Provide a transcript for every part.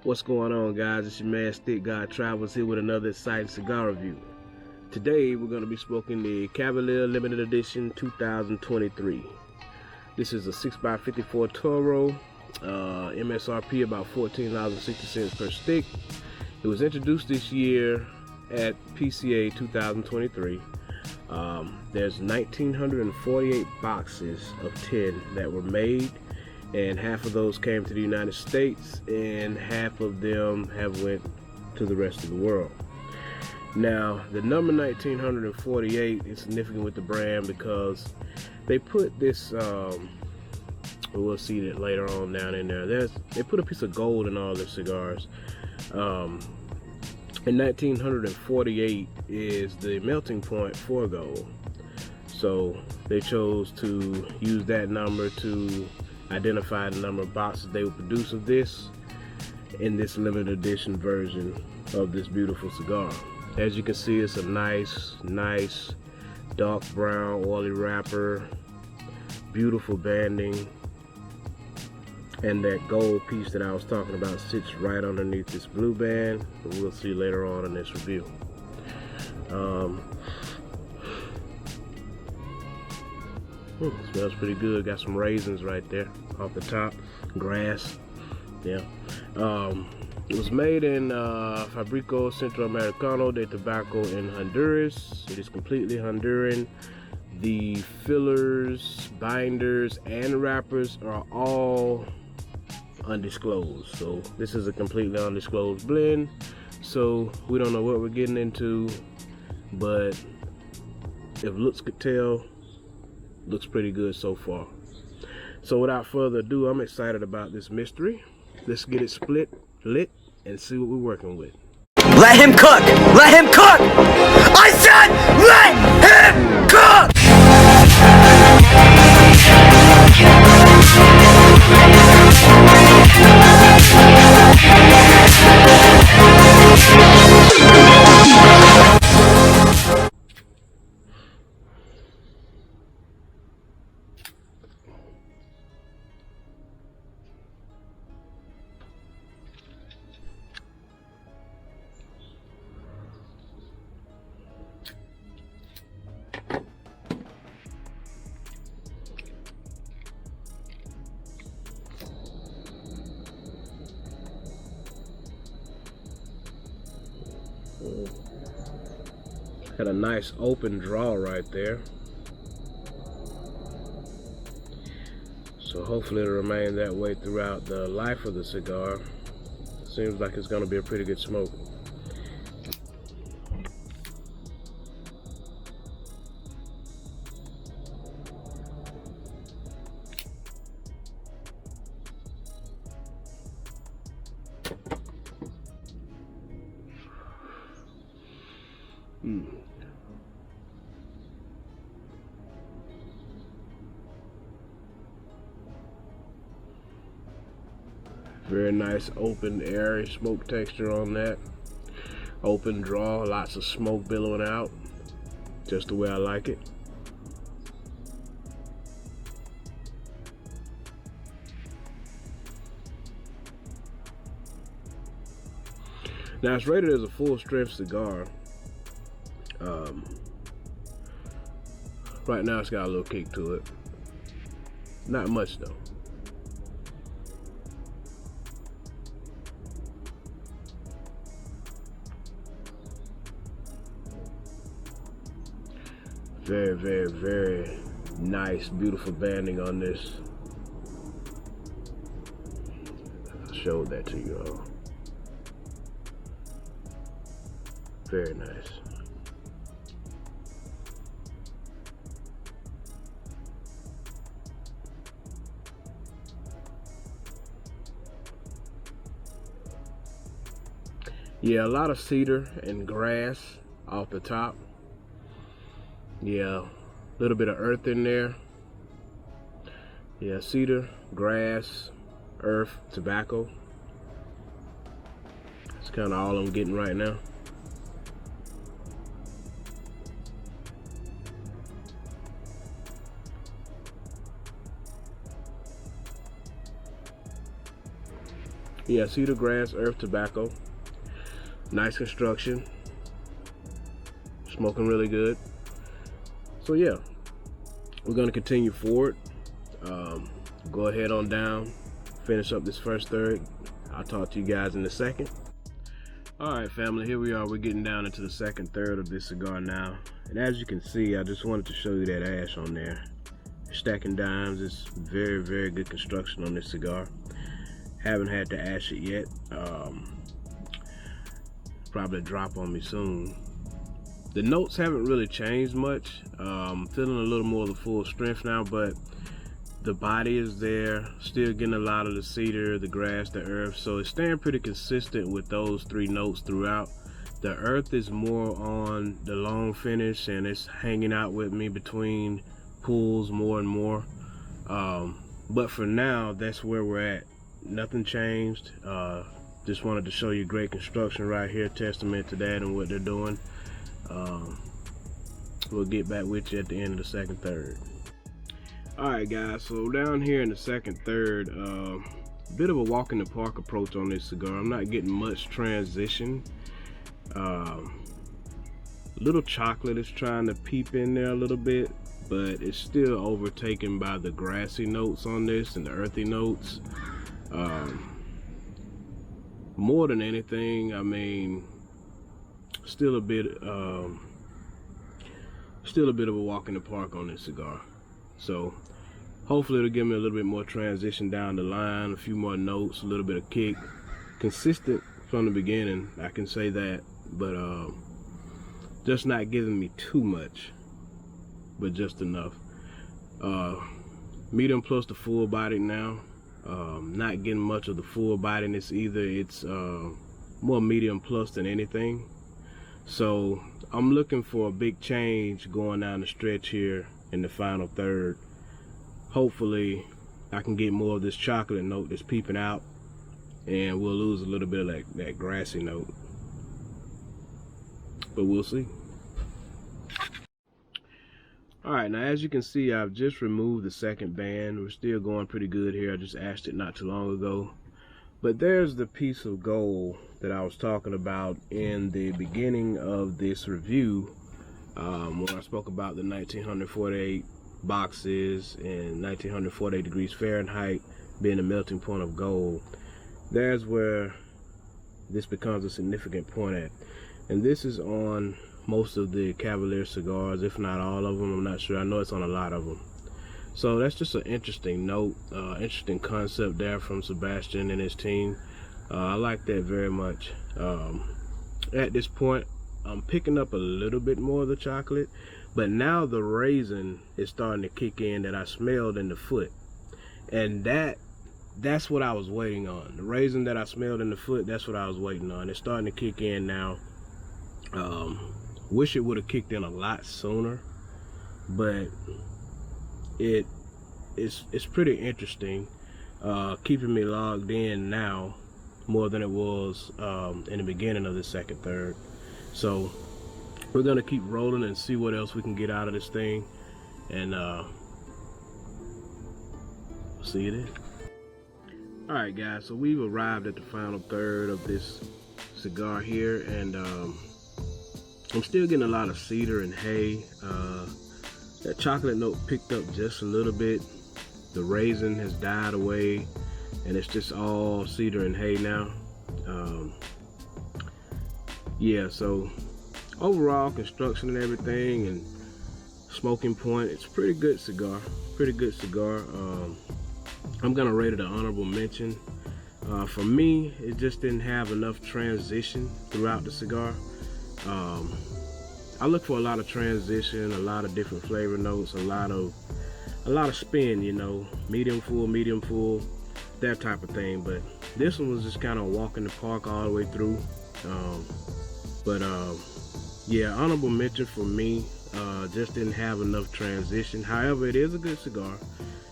What's going on, guys? It's your man StickGod Travels here with another exciting cigar review. Today we're going to be smoking the Cavalier Limited Edition 2023. This is a 6x54 Toro, MSRP about $14.60 per stick. It was introduced this year at PCA 2023. There's 1,948 boxes of 10 that were made, and half of those came to the United States and half of them have went to the rest of the world. Now, the number 1,948 is significant with the brand because they put this, we'll see it later on down in there. They put a piece of gold in all their cigars. And 1,948 is the melting point for gold. So they chose to use that number to identify the number of boxes they would produce of this in this limited edition version of this beautiful cigar. As you can see, it's a nice dark brown oily wrapper, beautiful banding, and that gold piece that I was talking about sits right underneath this blue band. We'll see later on in this review. Smells pretty good. Got some raisins right there off the top. Grass. Yeah. It was made in Fabrico Centroamericano de Tobacco in Honduras. It is completely Honduran. The fillers, binders, and wrappers are all undisclosed. So this is a completely undisclosed blend. So we don't know what we're getting into, but if looks could tell, looks pretty good so far. So without further ado, I'm excited about this mystery. Let's get it lit, and see what we're working with. Let him cook! Let him cook! I said let him cook! Got a nice open draw right there. So hopefully it'll remain that way throughout the life of the cigar. Seems like it's going to be a pretty good smoke. Very nice open airy smoke texture on that. Open draw, lots of smoke billowing out, just the way I like it. Now it's rated as a full strength cigar. Right now it's got a little kick to it. Not much though. Very nice, beautiful banding on this. I showed that to you all. Very nice. Yeah, a lot of cedar and grass off the top. Yeah, a little bit of earth in there. Yeah, cedar, grass, earth, tobacco. That's kind of all I'm getting right now. Yeah, cedar grass, earth tobacco. Nice construction. Smoking really good. So yeah, we're gonna continue forward. Go ahead on down, finish up this first third. I'll talk to you guys in a second. All right, family, here we are. We're getting down into the second third of this cigar now. And as you can see, I just wanted to show you that ash on there. Stacking dimes. It's very, very good construction on this cigar. Haven't had to ash it yet. Probably drop on me soon. The notes haven't really changed much. Feeling a little more of the full strength now, but the body is there, still getting a lot of the cedar, the grass, the earth, so it's staying pretty consistent with those three notes throughout. The earth is more on the long finish, and it's hanging out with me between pulls more and more. But for now, that's where we're at. Nothing changed. Just wanted to show you great construction right here, testament to that and what they're doing. We'll get back with you at the end of the second third. Alright guys, so down here in the second third, bit of a walk in the park approach on this cigar. I'm not getting much transition. Little chocolate is trying to peep in there a little bit, but it's still overtaken by the grassy notes on this and the earthy notes. More than anything, I mean, still a bit of a walk in the park on this cigar. So hopefully it'll give me a little bit more transition down the line, a few more notes, a little bit of kick. Consistent from the beginning, I can say that, but just not giving me too much, but just enough. Medium plus the full body now. Not getting much of the full bodiness either. It's more medium plus than anything. So I'm looking for a big change going down the stretch here in the final third. Hopefully I can get more of this chocolate note that's peeping out, and we'll lose a little bit of that grassy note, but we'll see. All right, now as you can see, I've just removed the second band. We're still going pretty good here. I just ashed it not too long ago. But there's the piece of gold that I was talking about in the beginning of this review, when I spoke about the 1948 boxes and 1948 degrees Fahrenheit being the melting point of gold. There's where this becomes a significant point at. And this is on most of the Cavalier cigars, if not all of them. I'm not sure. I know it's on a lot of them. So that's just an interesting note, interesting concept there from Sebastian and his team. I like that very much. At this point, I'm picking up a little bit more of the chocolate, but now the raisin is starting to kick in that I smelled in the foot, and that's what I was waiting on. The raisin that I smelled in the foot, that's what I was waiting on. It's starting to kick in now. Wish it would have kicked in a lot sooner, but it's pretty interesting, keeping me logged in now more than it was in the beginning of the second third. So we're gonna keep rolling and see what else we can get out of this thing, and see you then. All right guys, so we've arrived at the final third of this cigar here, and I'm still getting a lot of cedar and hay. That chocolate note picked up just a little bit. The raisin has died away, and it's just all cedar and hay now. Yeah, so overall construction and everything and smoking point, it's a pretty good cigar. Pretty good cigar. I'm gonna rate it an honorable mention. For me, it just didn't have enough transition throughout the cigar. I look for a lot of transition, a lot of different flavor notes, a lot of spin, you know, medium full, that type of thing. But this one was just kind of walking the park all the way through. Yeah, honorable mention for me. Just didn't have enough transition. However, it is a good cigar,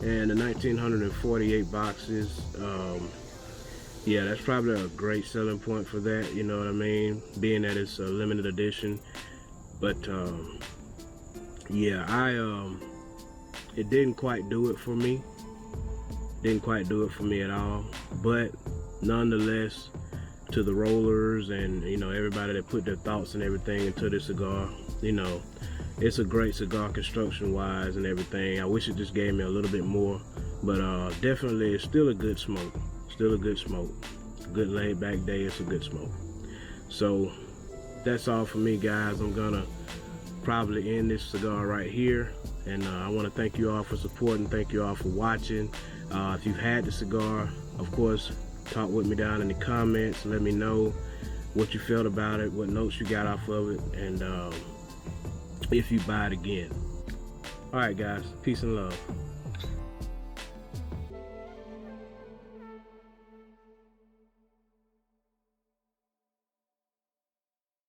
and the 1948 boxes, yeah, that's probably a great selling point for that, you know what I mean, being that it's a limited edition. But yeah, it didn't quite do it for me. Didn't quite do it for me at all. But nonetheless, to the rollers and, you know, everybody that put their thoughts and everything into this cigar, you know, it's a great cigar construction wise and everything. I wish it just gave me a little bit more, but definitely it's still a good smoke. Still a good smoke. Good laid back day, it's a good smoke. So that's all for me, guys. I'm gonna probably end this cigar right here, and I want to thank you all for supporting. Thank you all for watching. If you've had the cigar, of course, talk with me down in the comments. Let me know what you felt about it, what notes you got off of it, and if you buy it again. All right, guys, peace and love.